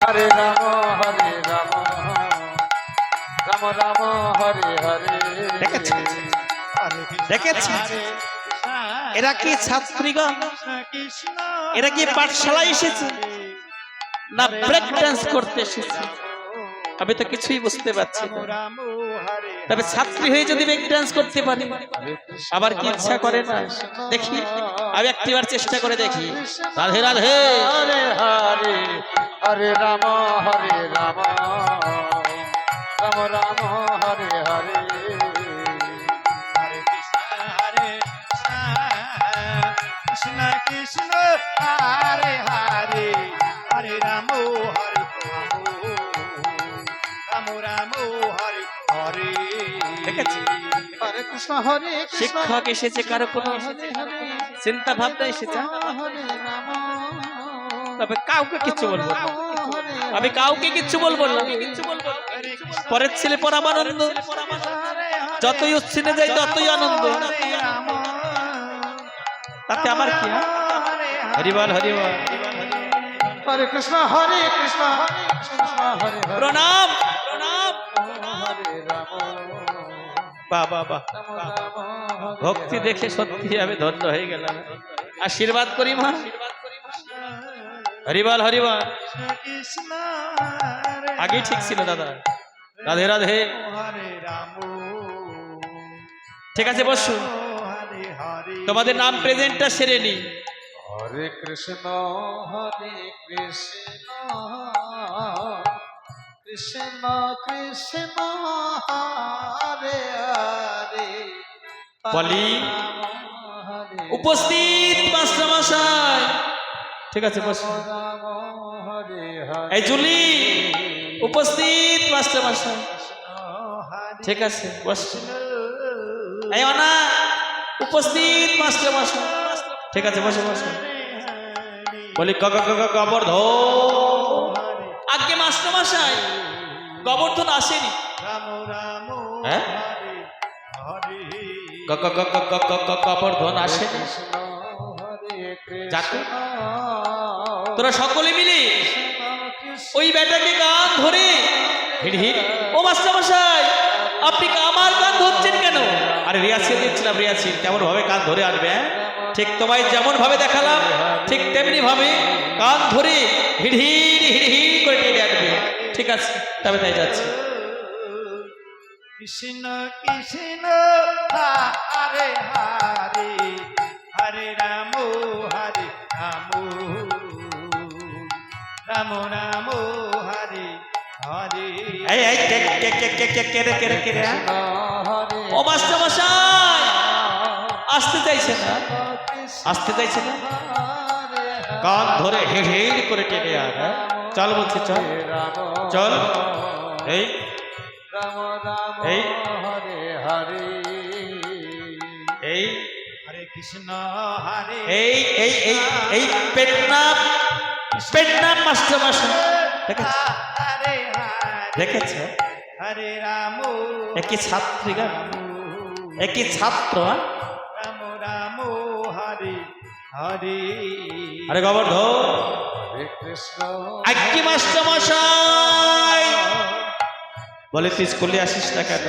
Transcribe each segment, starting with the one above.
হরে রাম রাম রাম হরে হরে। দেখেছেন দেখেছেন এরা কি ছাত্রীগণ, এরা কি পাঠশালায় এসেছে না ব্রেক ডান্স করতে এসেছে? আমি তো কিছুই বুঝতে পারছি না। তবে ছাত্রী হয়ে যদি ব্রেক ডান্স করতে পারি, আবার কি ইচ্ছা করে না দেখি, আমি একটিবার চেষ্টা করে দেখি। রাধে রাধে। হরে হরে হরে রাম রাম রাম হরে হরে। হরে কৃষ্ণ কৃষ্ণ হরে হরে, হরে রাম রাম হরে হরে। দেখেছি হরে কৃষ্ণ হরে কৃষ্ণ। শিক্ষক এসেছে, কারো কোনো চিন্তা ভাবনা এসেছে, তবে কাউকে কিচ্ছু বলবো না, আমি কাউকে কিচ্ছু বলবো না। পরের ছেলে পরমানন্দ, যতই উচ্ছিনে যাই ততই আনন্দ, তাতে আমার কি? হরিবল হরিবল। হরে কৃষ্ণ হরে কৃষ্ণ কৃষ্ণ হরে হরে। প্রণাম প্রণাম। হরে রাম বাবা বাহ, ভক্তি দেখে সত্যি আমি ধন্য হয়ে গেলাম। আশীর্বাদ করি মা। হরিবল হরিবল। কৃষ্ণ আগে ঠিক ছিল দাদা। রাধে রাধে। হরে রাম ঠিক আছে বসু, হরে হরে। তোমাদের নাম প্রেজেন্টটা সেরে নি। হরে কৃষ্ণ কৃষ্ণ কৃষ্ণ কৃষ্ণ হরে হরে। বলি হরে উপস্থিত মাস্টারমশাই। ঠিক আছে বসু। রাম হরে হরে। এই জুলি উপস্থিত মাস্টারমশাই। ঠিক আছে বসু। এই অনা উপস্থিত মাস্টারমশাই। ঠিক আছে বসে বসে। বলি গোবর্ধন। আগে মাস্টারমশাই গোবর্ধন আসেনি। রাম রাম হ্যাঁ? হরে গোবর্ধন আসেনি। যাক, তোরা সকলে মিলে ওই বেটাকে গান ধরে হিড় হিড়। ও মাস্টারমশাই, আপনি আমার গান ধরছেন কেন? আরে রিয়াসিল দিচ্ছিলাম, রিয়াসিল কেমন ভাবে কান ধরে আনবে। হ্যাঁ, ঠিক তোমায় যেমন ভাবে দেখালাম ঠিক তেমনি ভাবে কান ধরে হিড় হিড় হিড় হিড় করে টেনে আনবে। ঠিক আছে, তবে তাই যাচ্ছি। কৃষ্ণ কৃষ্ণ হরে হরে, হরে রাম রাম রাম হরে হরে। এই এই কে রে? ও মাস্টারমশাই আসতে চাইছে না, আসতে চাইছে না। কান ধরে হিড় হিড় করে টেনে আন। চল বলছি, চল চল। এই রাম রাম এই হরে হরে। এই হরে কৃষ্ণ হরে এই এই এই এই পেটনাম মাস্টারমশাই দেখেছ? হরে দেখেছ? হরে রাম একই ছাত্রী গা, একই ছাত্র। রাম রাম হরে হরে। আরে গোবর্ধন হরে কৃষ্ণ আজ্ঞে মাস্টারমশাই বলে তুই স্কুলে আসিস না কেন?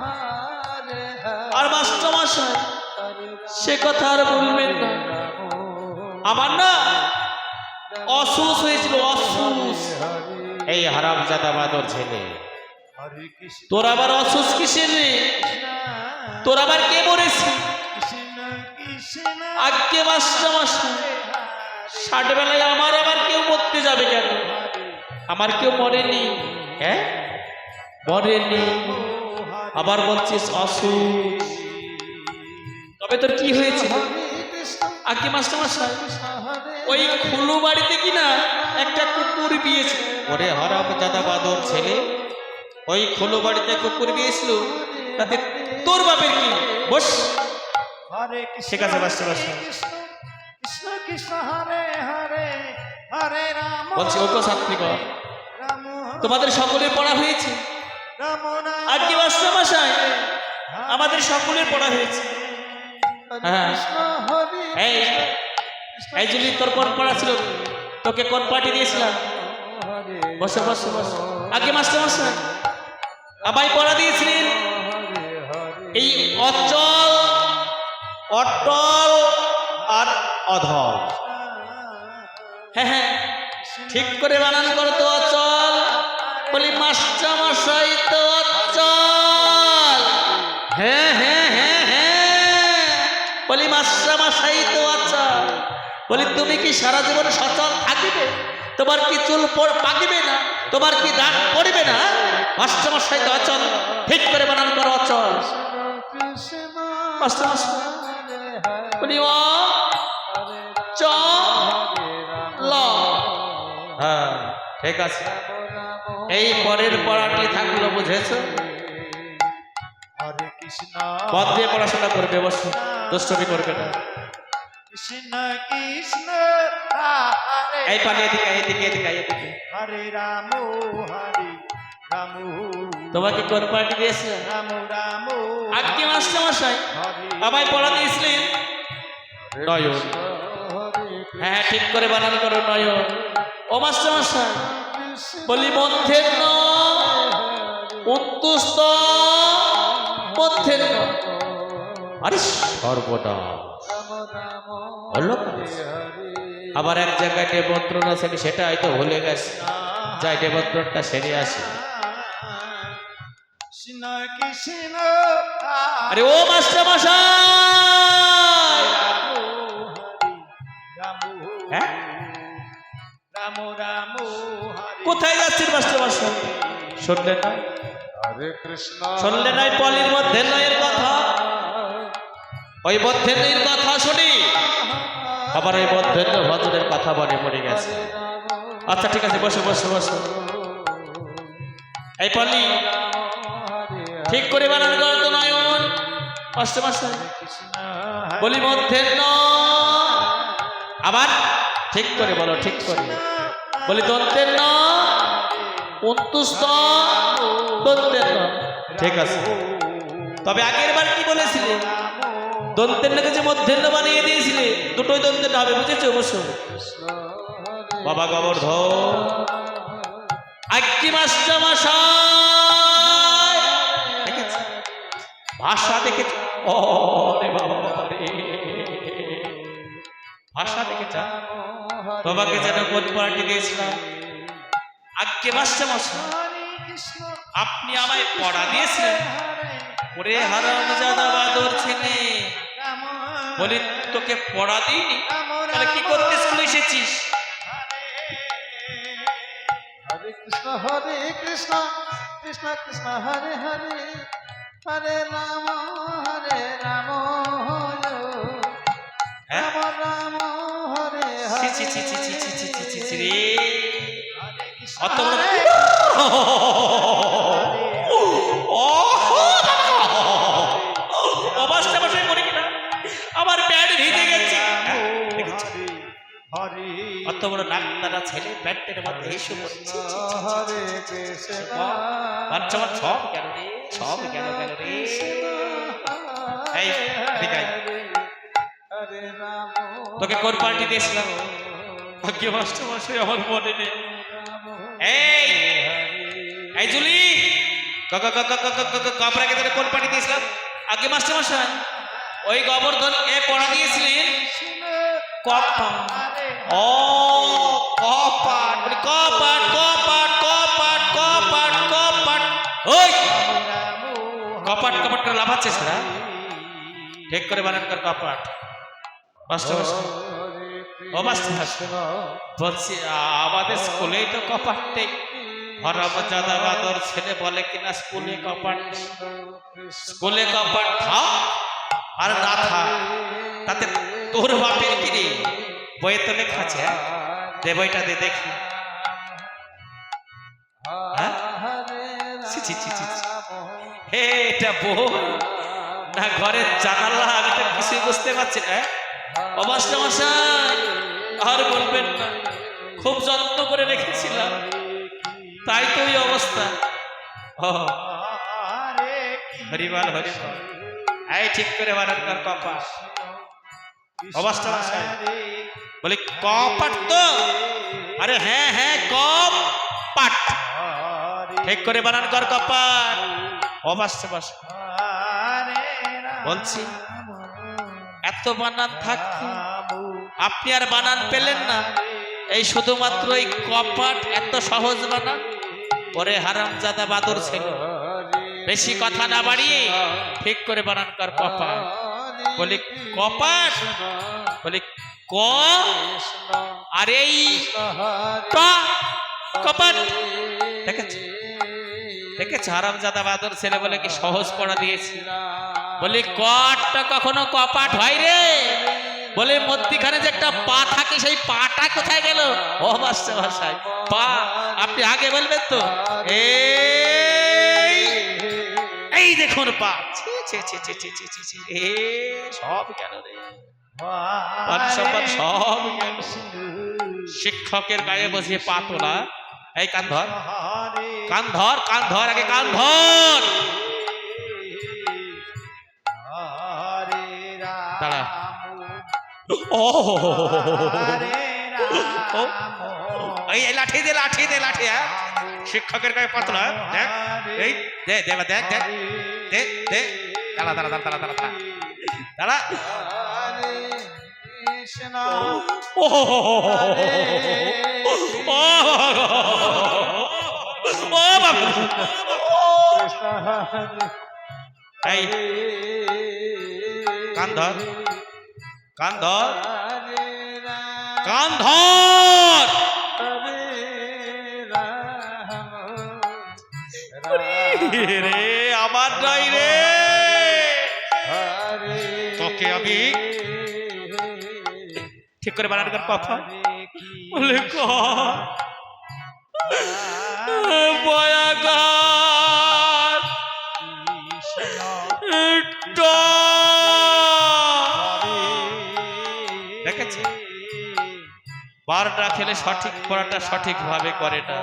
হরে আর মাস্টারমশাই সে কথা আর বলবেন না, আমার না অসুস হয়েছিল, অসুস। এই হারামজাদা বাদর ছেলে, হরে কৃষ্ণ তোর আবার অসুস কিসের রে? তোর আবার কে মরেছে? কৃষ্ণ কৃষ্ণ আজ্ঞে মাস্টারমশাই 60 বেলায় আমার আবার কেউ মরতে যাবে কেন? আমার কেউ মরেনি। হ্যাঁ মরেনি, আবার বলছিস অসুস। তবে তোর কি হয়েছে? আজ্ঞে মাস্টারমশাই ওই খুলু বাড়িতে কিনা একটা কুকুর বিয়েছে। ওরে হারামজাদা বাদর ছেলে, ওই খুলু বাড়িতে কুকুর বিয়েছিল, তাতে তোর বাপের কি? বস। হরে কৃষ্ণ ঠিক আছে, বাস বাস। কৃষ্ণ কৃষ্ণ হরে হরে, হরে রাম বলছি ওকে ছাত্রীগণ, রাম তোমাদের সকলের পড়া হয়েছে? রাম রাম আজ্ঞে মাস্টারমশাই আমাদের সকলের পড়া হয়েছে। হ্যাঁ এই এই জুলি তোর কোন পড়া ছিল? তোকে কোন পার্টি দিয়েছিলাম? বসো বসো বসো। আগে মাস্টার মশাই আমায় পড়া দিয়েছিলেন এই অচল, অটল আর অধল। হ্যাঁ হ্যাঁ ঠিক করে বানান করো তো। অচল বলি মাস্টার মশাই তো অচল। হ্যাঁ হ্যাঁ হ্যাঁ হ্যাঁ বলি মাস্টার মশাই তো অচল। বলি তুমি কি সারা জীবন সচল থাকিবে? তোমার কি চুল পাকিবে না? তোমার কি দাগ পড়বে না? মাস্টার মশাই তো অচল। ঠিক করে বানান করো অচল। মাস্টার মশাই বলি অ চ ল। হ্যাঁ ঠিক আছে, এই পরের পড়াটি থাকলো, বুঝেছো? হরে কৃষ্ণ পদ দিয়ে পড়াশোনা করবে, বসো, দুষ্টমি করবে না। কৃষ্ণ কৃষ্ণ হরে এই পানি এদিকে এদিকে এদিকে এদিকে। হরে রাম হরে রাম তোমাকে কোন পার্টি দিয়েছে? রাম রাম আজকে মাস্টার মশাই আমায় পড়া দিয়েছিলেন নয়ন। হ্যাঁ হ্যাঁ ঠিক করে বানান করো নয়ন। ও মাস্টার মশাই বলি মধ্যের ন উত্তুস্ত মধ্যের ন। আরে সর্বদা হলো আবার এক জায়গায় নিমন্ত্রণ আছে, আমি সেটা হয়তো ভুলে গেছি। যাই নিমন্ত্রণটা সেরে আসি। কৃষ্ণ কৃষ্ণ আরে ও মাস্টার মশাই, রাম হ্যাঁ রাম রাম হরে কোথায় যাচ্ছেন মাস্টার মশাই? শুনলেন না? হরে কৃষ্ণ শুনলেন ওই পলির মধ্যে নয়ের কথা? ওই মধ্যে নয়ের কথা শুনি আবার ওই মধ্যে ভজনের কথা মনে পড়ে গেছে। আচ্ছা ঠিক আছে, বসে বসে বসে। এই পলি ঠিক করে বানান করো তো নয়ন। মাস্টার মশাই বলি মধ্যে ন আবার ঠিক করে বলো, ঠিক করে বলি দন্তের ন উন্তুস্ত দন্তের ন। ঠিক আছে, তবে আগের বার কি বলেছিলে? দন্তের নাকি যে মধ্যের ন বানিয়ে দিয়েছিলে, দুটোই দন্তের হবে, বুঝেছো? অবশ্য বাবা গোবর্ধন আজকে মাস্টার মশাই দেখেছ ভাষা দেখেছ? ও রে বাবা রে, ভাষা দেখেছ? তোমাকে যেন কোন পার্টি দিয়েছিলাম আজকে মাস্টার মশাই আপনি আমায় পড়া দিয়েছিলেন। ওরে হারামজাদা বাদর ছেলে, বলি তোকে পড়া দিইনি, তাহলে কি করতে স্কুলে এসেছিস? হরে কৃষ্ণ কৃষ্ণ কৃষ্ণ হরে হরে হরে রাম রাম হ্যাঁ? রাম হরে ছি, হরে ছি, ছি, ছি, ছি, ছি, ছি, ছি, ছি, ছি রে। অত বড় অবস্থা বসে মরে কিনা আমার প্যাড ভিজে গেছে। দেখেছো? হরে অত বড় ডাক্তারা ছেলে প্যান্টের মধ্যে এসে পড়ছে। হরে কৃষ্ণ বাচ্চা আমার সব গেল রে, সব গেল গেল রে। এই এদিকে আয়। হরে রাম তোকে কোন পার্টি দিয়েছিলাম? আগে মাস্টার মশাই আমার মনে নেই। এই এই জুলি কাপড়াকে তোকে কোন পার্টি দিয়েছিলাম? আগে মাস্টার মশাই ওই গোবর্ধন এ পড়া দিয়েছিলেন কপাট। ও কপাট বলি কপাট কপাট কপাট কপাট কপাট। ওই কপাট কপাট করে লাফাচ্ছে সেটা। ঠিক করে বানান কর কপাট। মাস্টার মশাই ও মাস্টার বলছি আমাদের স্কুলেই তো কপাট নেই। হরামজাদা বাদর ছেলে বলে কিনা স্কুলে কপাট নেই। স্কুলে কপাট থাক আর না থাক তাতে তোর বাপের কি রে? বইয়ে তো লেখা আছে, হ্যাঁ? দে বইটা দে দেখি। হ্যাঁ? ছি, ছি, ছি, ছি, ছি। হে এটা বই না ঘরের জানালা? আমি তো কিছুই বুঝতে পারছি না। ও মাস্টার মশাই আর বলবেন না, খুব যত্ন করে রেখেছিলাম, তাই তো এই অবস্থা। ও হরিবল হরিবল। এই ঠিক করে বানান কর কপাট। ও মাস্টার মশাই বলি কপাট তো? আরে হ্যাঁ হ্যাঁ কপ ঠিক করে বানান কর কপাট। অবাসে বাস হরে রাম বলছি, এত বানান থাকতে আপনি আর বানান পেলেন না? এই শুধুমাত্র এই কপাট এত সহজ বানান? ওরে হারামজাদা বাদর ছেলে, বেশি কথা না বাড়িয়ে ঠিক করে বানান কর কপাট। বলি কপাট, বলি ক আর এই ক, কপাট। দেখেছ দেখেছ হারামজাদা বাদর ছেলে বলে কি সহজ পড়া দিয়েছি। বলি কটটা কখনো কপাট হয় রে? বলে মধ্যিখানে যে একটা পা থাকে সেই পাটা কোথায় গেল? ও বাচ্চা ভাষায় পা, আপনি আগে বলবেন তো। এই দেখুন পা, ছি ছি ছি ছি ছি ছি ছি ছি, এ সব গেল রে, মান সম্মান সব গেল। শিক্ষকের গায়ে বসিয়ে পা তোলা। এই কান ধর, কান ধর, কান ধর, আগে কান ধর। দাঁড়া। ও এই লাঠি দে, লাঠি দে, লাঠি। হ্যাঁ, শিক্ষকের গায়ে পাতলা। দেখ, এই দে দে দেখ, দেখ দে দে। দাঁড়া দাঁড়া দাঁড়া দাঁড়া দাঁড়া দাঁড়া। ও ও বাবা, এই কান ধর, কান ধর, কান ধর। রে আমার নাই রে, তোকে আমি ঠিক করে বানান কর পাপা। বলে বয়াগার দেখেছি, বারটা খেলে সঠিক পড়াটা সঠিক ভাবে করে না।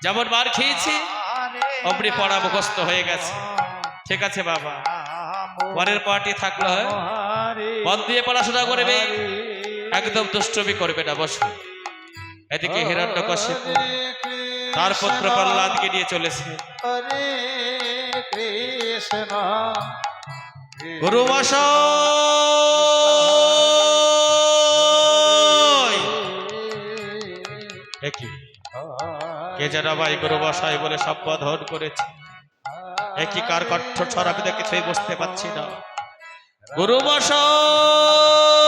যেমন বার খেয়েছি অমনি পড়া মুখস্থ হয়ে গেছে। ঠিক আছে বাবা, পরের পার্টি থাকলো, মন দিয়ে পড়াশোনা করবে, একদম দুষ্টমি করবে না। বসবে। এদিকে হিরণ্যকশিপু তার পুত্র প্রহ্লাদকে নিয়ে চলেছে। গুরু মশাই, একই কে যেন ভাই গুরু মশাই বলে সম্বোধন করেছে। একই কার কণ্ঠ স্বর আমি তো কিছুই বুঝতে পারছি না। গুরু মশাই